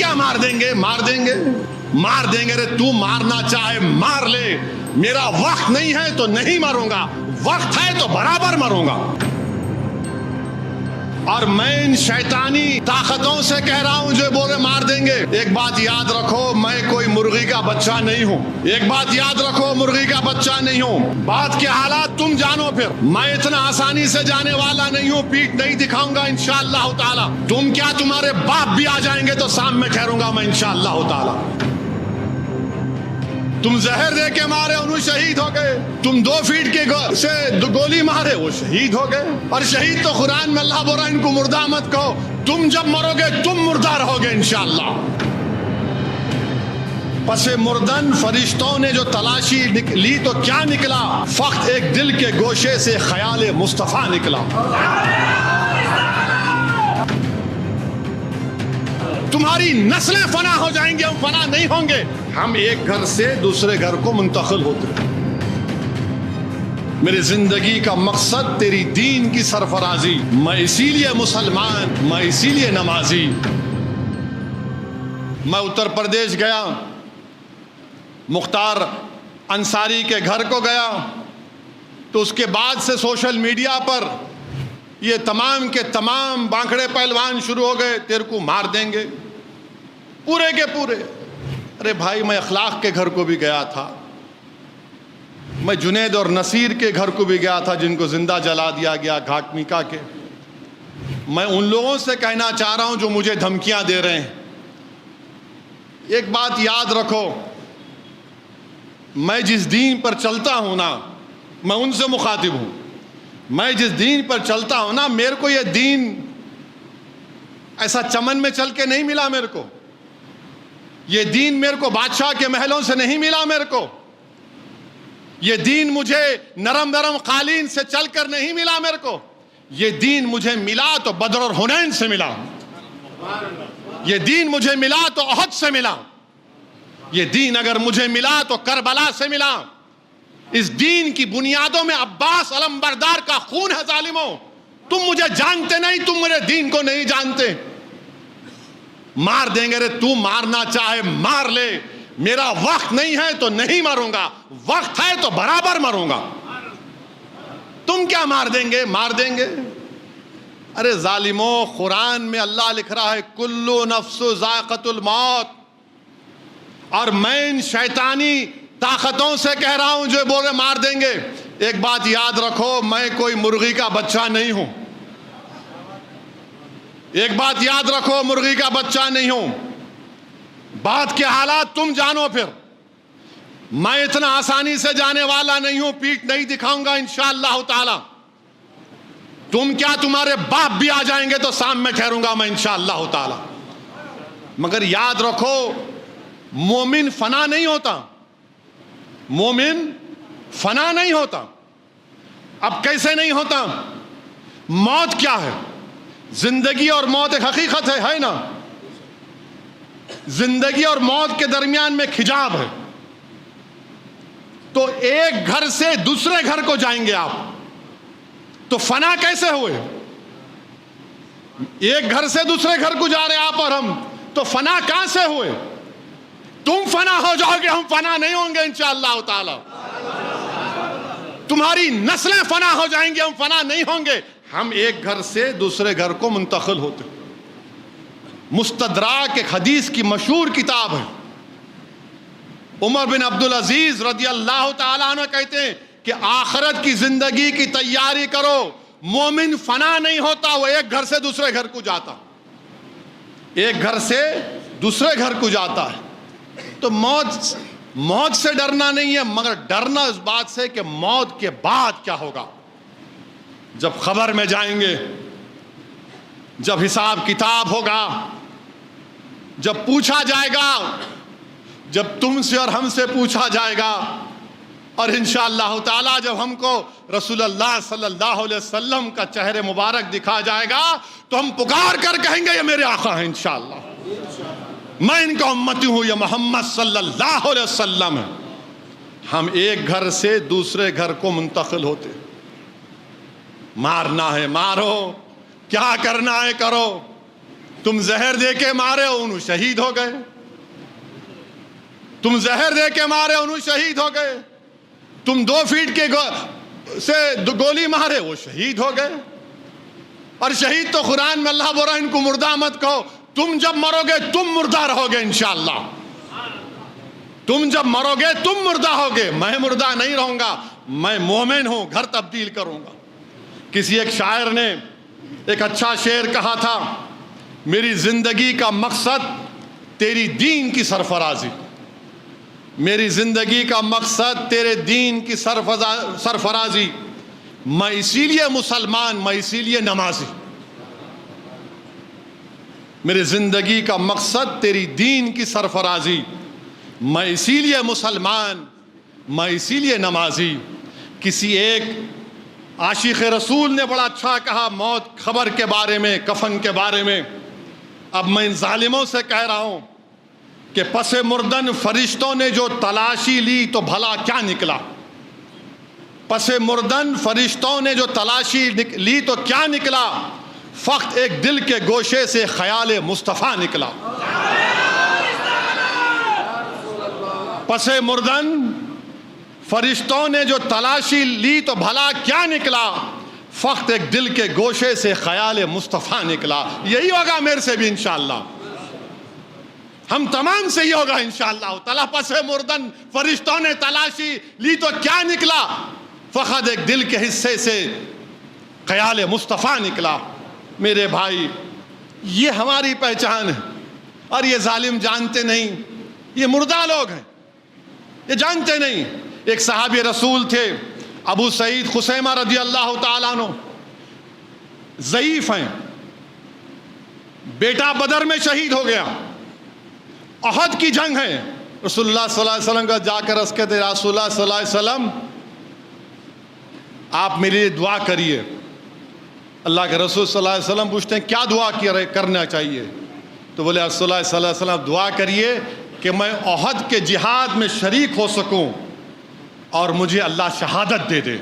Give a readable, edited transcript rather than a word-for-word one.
کیا مار دیں گے؟ مار دیں گے، مار دیں گے۔ تو مارنا چاہے مار لے، میرا وقت نہیں ہے تو نہیں مروں گا، وقت ہے تو برابر مروں گا۔ اور میں ان شیطانی طاقتوں سے کہہ رہا ہوں جو بولے مار دیں گے، ایک بات یاد رکھو، میں کوئی مرغی کا بچہ نہیں ہوں۔ ایک بات یاد رکھو، مرغی کا بچہ نہیں ہوں۔ بات کے حالات تم جانو، پھر میں اتنا آسانی سے جانے والا نہیں ہوں، پیٹھ نہیں دکھاؤں گا انشاءاللہ تعالی۔ تم کیا، تمہارے باپ بھی آ جائیں گے تو سامنے ٹھہروں گا میں انشاءاللہ تعالی۔ تم زہر دے کے مارے، انہوں شہید ہو گئے۔ تم 2 فیٹ کے سے گولی مارے، وہ شہید ہو گئے۔ اور شہید تو قرآن میں اللہ بول رہا ہے ان کو مردہ مت کہو، تم جب مرو گے تم مردہ رہو گے انشاءاللہ۔ پس مردن فرشتوں نے جو تلاشی لی تو کیا نکلا؟ فقط ایک دل کے گوشے سے خیال مصطفیٰ نکلا۔ تمہاری نسلیں فنا ہو جائیں گے، ہم فنا نہیں ہوں گے۔ ہم ایک گھر سے دوسرے گھر کو منتقل ہوتے ہیں۔ میری زندگی کا مقصد تیری دین کی سرفرازی، میں اسی لیے مسلمان، میں اسی لیے نمازی۔ میں اتر پردیش گیا، مختار انصاری کے گھر کو گیا، تو اس کے بعد سے سوشل میڈیا پر یہ تمام کے تمام بانکڑے پہلوان شروع ہو گئے، تیرے کو مار دیں گے پورے کے پورے۔ ارے بھائی، میں اخلاق کے گھر کو بھی گیا تھا، میں جنید اور نصیر کے گھر کو بھی گیا تھا جن کو زندہ جلا دیا گیا گھاٹ میکا کے۔ میں ان لوگوں سے کہنا چاہ رہا ہوں جو مجھے دھمکیاں دے رہے ہیں، ایک بات یاد رکھو، میں جس دین پر چلتا ہوں نا، میں ان سے مخاطب ہوں۔ میں جس دین پر چلتا ہوں نا، میرے کو یہ دین ایسا چمن میں چل کے نہیں ملا، میرے کو یہ دین میرے کو بادشاہ کے محلوں سے نہیں ملا، میرے کو یہ دین مجھے نرم نرم قالین سے چل کر نہیں ملا، میرے کو یہ دین مجھے ملا تو بدر اور حنین سے ملا، یہ دین مجھے ملا تو احد سے ملا، یہ دین اگر مجھے ملا تو کربلا سے ملا۔ اس دین کی بنیادوں میں عباس علمبردار کا خون ہے ظالموں۔ تم مجھے جانتے نہیں، تم میرے دین کو نہیں جانتے۔ مار دیں گے، تو مارنا چاہے مار لے، میرا وقت نہیں ہے تو نہیں مروں گا، وقت ہے تو برابر مروں گا۔ تم کیا مار دیں گے؟ مار دیں گے۔ ارے ظالموں، قرآن میں اللہ لکھ رہا ہے کلو نفس ذائقۃ الموت۔ اور میں ان شیطانی طاقتوں سے کہہ رہا ہوں جو بولے مار دیں گے، ایک بات یاد رکھو، میں کوئی مرغی کا بچہ نہیں ہوں۔ ایک بات یاد رکھو، مرغی کا بچہ نہیں ہوں۔ بات کے حالات تم جانو، پھر میں اتنا آسانی سے جانے والا نہیں ہوں، پیٹھ نہیں دکھاؤں گا انشاءاللہ تعالی۔ تم کیا، تمہارے باپ بھی آ جائیں گے تو سامنے ٹھہروں گا میں انشاءاللہ تعالی۔ مگر یاد رکھو، مومن فنا نہیں ہوتا، مومن فنا نہیں ہوتا۔ اب کیسے نہیں ہوتا؟ موت کیا ہے؟ زندگی اور موت ایک حقیقت ہے نا؟ زندگی اور موت کے درمیان میں ایک حجاب ہے۔ تو ایک گھر سے دوسرے گھر کو جائیں گے آپ، تو فنا کیسے ہوئے؟ ایک گھر سے دوسرے گھر کو جا رہے آپ اور ہم، تو فنا کہاں سے ہوئے؟ تم فنا ہو جاؤ گے، ہم فنا نہیں ہوں گے انشاءاللہ تعالی۔ تمہاری نسلیں فنا ہو جائیں گی، ہم فنا نہیں ہوں گے۔ ہم ایک گھر سے دوسرے گھر کو منتقل ہوتے۔ مستدراک ایک حدیث کی مشہور کتاب ہے۔ عمر بن عبدالعزیز رضی اللہ تعالیٰ عنہ کہتے ہیں کہ آخرت کی زندگی کی تیاری کرو، مومن فنا نہیں ہوتا، وہ ایک گھر سے دوسرے گھر کو جاتا، ایک گھر سے دوسرے گھر کو جاتا ہے۔ تو موت سے ڈرنا نہیں ہے، مگر ڈرنا اس بات سے کہ موت کے بعد کیا ہوگا۔ جب خبر میں جائیں گے، جب حساب کتاب ہوگا، جب پوچھا جائے گا، جب تم سے اور ہم سے پوچھا جائے گا، اور انشاءاللہ تعالی جب ہم کو رسول اللہ صلی اللہ علیہ وسلم کا چہرے مبارک دکھا جائے گا، تو ہم پکار کر کہیں گے یہ میرے آقا ہیں انشاءاللہ، میں ان کا امتی ہوں، یہ محمد صلی اللہ علیہ وسلم ہے۔ ہم ایک گھر سے دوسرے گھر کو منتقل ہوتے۔ مارنا ہے مارو، کیا کرنا ہے کرو، تم زہر دے کے مارے انہوں شہید ہو گئے، تم زہر دے کے مارے انہوں شہید ہو گئے، تم 2 فیٹ کے سے گولی مارے وہ شہید ہو گئے۔ اور شہید تو قرآن میں اللہ بول رہا ہے ان کو مردہ مت کہو، تم جب مرو گے تم مردہ رہو گے انشاءاللہ، تم جب مرو گے تم مردہ ہوگے، میں مردہ نہیں رہوں گا، میں مومن ہوں، گھر تبدیل کروں گا۔ کسی ایک شاعر نے ایک اچھا شعر کہا تھا، میری زندگی کا مقصد تیری دین کی سرفرازی، میری زندگی کا مقصد تیرے دین کی سرفرازی، میں اسی لیے مسلمان، میں اسی لیے نمازی، میری زندگی کا مقصد تیری دین کی سرفرازی، میں اسی لیے مسلمان، میں اسی لیے نمازی۔ کسی ایک عاشق رسول نے بڑا اچھا کہا موت خبر کے بارے میں، کفن کے بارے میں، اب میں ان ظالموں سے کہہ رہا ہوں کہ پس مردن فرشتوں نے جو تلاشی لی تو بھلا کیا نکلا، پس مردن فرشتوں نے جو تلاشی لی تو کیا نکلا، فقط ایک دل کے گوشے سے خیال مصطفیٰ نکلا۔ پس مردن فرشتوں نے جو تلاشی لی تو بھلا کیا نکلا، فقط ایک دل کے گوشے سے خیال مصطفیٰ نکلا۔ یہی ہوگا میرے سے بھی انشاءاللہ، ہم تمام سے ہی ہوگا انشاءاللہ تعالیٰ۔ پس مردن فرشتوں نے تلاشی لی تو کیا نکلا، فقط ایک دل کے حصے سے خیال مصطفیٰ نکلا۔ میرے بھائی یہ ہماری پہچان ہے، اور یہ ظالم جانتے نہیں، یہ مردہ لوگ ہیں، یہ جانتے نہیں۔ ایک صحابی رسول تھے ابو سعید خثیمہ رضی اللہ تعالیٰ عنہ، ضعیف ہیں، بیٹا بدر میں شہید ہو گیا، احد کی جنگ ہے، رسول اللہ صلی اللہ علیہ وسلم کا جا کر عرض کہتے رسول اللہ صلی اللہ علیہ وسلم آپ میرے لیے دعا کریے۔ اللہ کے رسول صلی اللہ علیہ وسلم پوچھتے ہیں کیا دعا کرنا چاہیے؟ تو بولے رسول اللہ صلی اللہ علیہ وسلم دعا کریے کہ میں احد کے جہاد میں شریک ہو سکوں اور مجھے اللہ شہادت دے دے۔